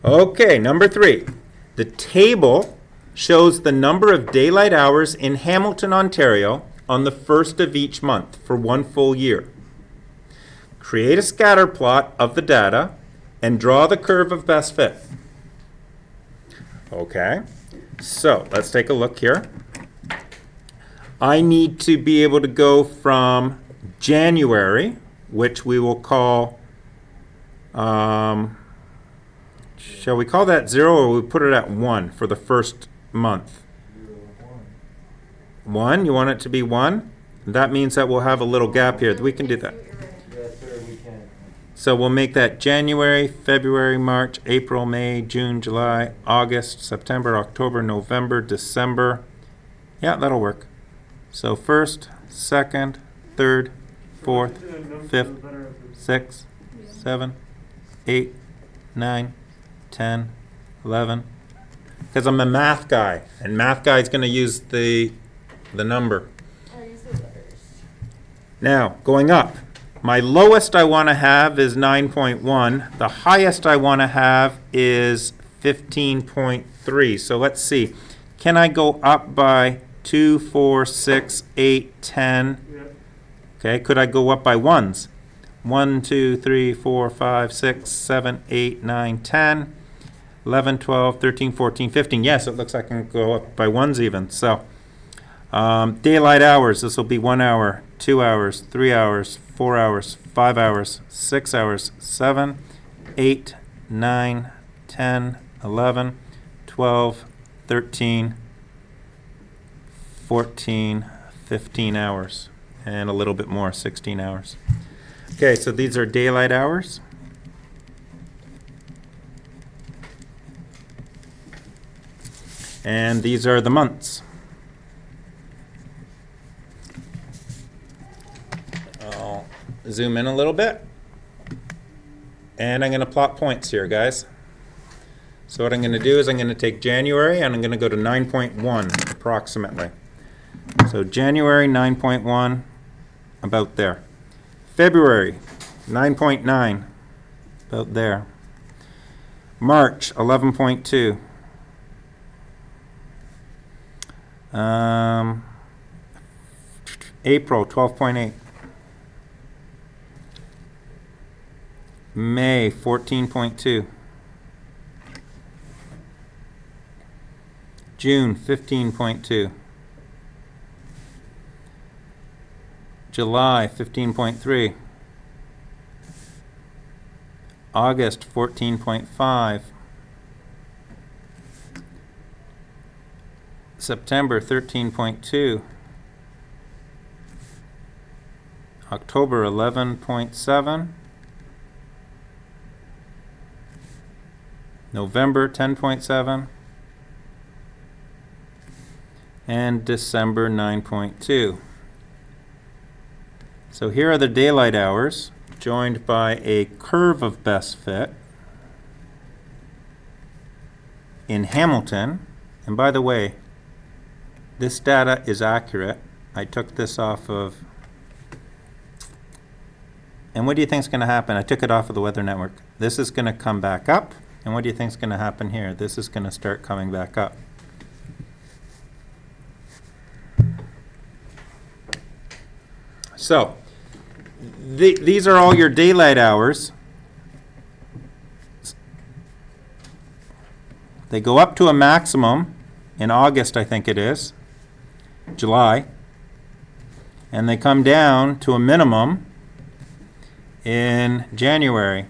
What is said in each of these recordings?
Okay, number 3. The table shows the number of daylight hours in Hamilton, Ontario on the first of each month for one full year. Create a scatter plot of the data and draw the curve of best fit. Okay, so let's take a look here. I need to be able to go from January, which we will call, shall we call that 0 or we put it at 1 for the first month? 1, you want it to be 1? That means that we'll have a little gap here. We can do that. Yes, sir, we can. So we'll make that January, February, March, April, May, June, July, August, September, October, November, December. Yeah, that'll work. So 1st, 2nd, 3rd, 4th, 5th, 6th, 7th, 8th, 9th, 10th, 11th. Because I'm a math guy, and math guy is going to use the number. Now, going up. My lowest I want to have is 9.1. The highest I want to have is 15.3. So let's see. Can I go up by 2, 4, 6, 8, 10? Okay, could I go up by ones? 1, 2, 3, 4, 5, 6, 7, 8, 9, 10, 11, 12, 13, 14, 15. Yes, it looks like I can go up by ones even. So daylight hours, this will be 1 hour, 2 hours, 3 hours, 4 hours, 5 hours, 6 hours, 7, 8, 9, 10, 11, 12, 13, 14, 15 hours, and a little bit more, 16 hours. Okay, so these are daylight hours. And these are the months. I'll zoom in a little bit. And I'm going to plot points here, guys. So what I'm going to do is I'm going to take January and I'm going to go to 9.1 approximately. So January 9.1, about there. February 9.9, about there. March 11.2. April 12.8. May 14.2. June 15.2. July 15.3. August 14.5. September 13.2. October 11.7. November 10.7. And December 9.2. So here are the daylight hours, joined by a curve of best fit in Hamilton. And by the way, this data is accurate. I took this off of, and what do you think is going to happen? I took it off of the Weather Network. This is going to come back up. And what do you think is going to happen here? This is going to start coming back up. So, these are all your daylight hours. They go up to a maximum in August, I think it is, July, and they come down to a minimum in January.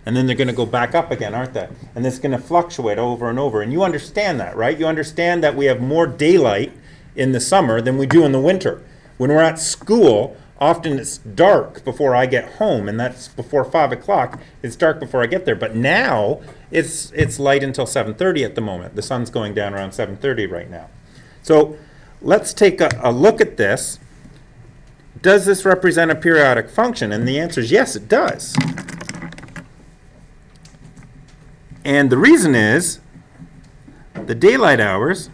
And then they're going to go back up again, aren't they? And it's going to fluctuate over and over. And you understand that, right? You understand that we have more daylight in the summer than we do in the winter. When we're at school, often it's dark before I get home, and that's before 5 o'clock. It's dark before I get there. But now it's light until 7:30 at the moment. The sun's going down around 7:30 right now. So let's take a look at this. Does this represent a periodic function? And the answer is yes, it does. And the reason is the daylight hours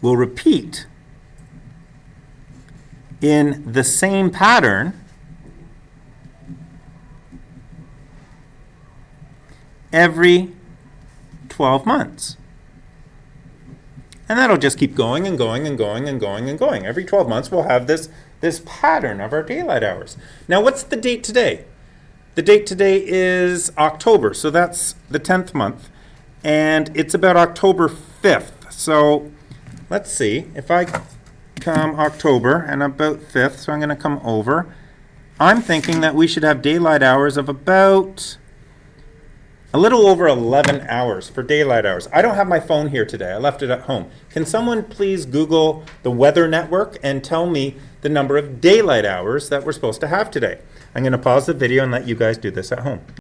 will repeat in the same pattern every 12 months. And that'll just keep going and going and going and going and going. Every 12 months we'll have this pattern of our daylight hours. Now what's the date today? The date today is October, so that's the 10th month. And it's about October 5th. So let's see, if I come October and about 5th, so I'm going to come over, I'm thinking that we should have daylight hours of about a little over 11 hours for daylight hours. I don't have my phone here today. I left it at home. Can someone please Google the Weather Network and tell me the number of daylight hours that we're supposed to have today? I'm going to pause the video and let you guys do this at home.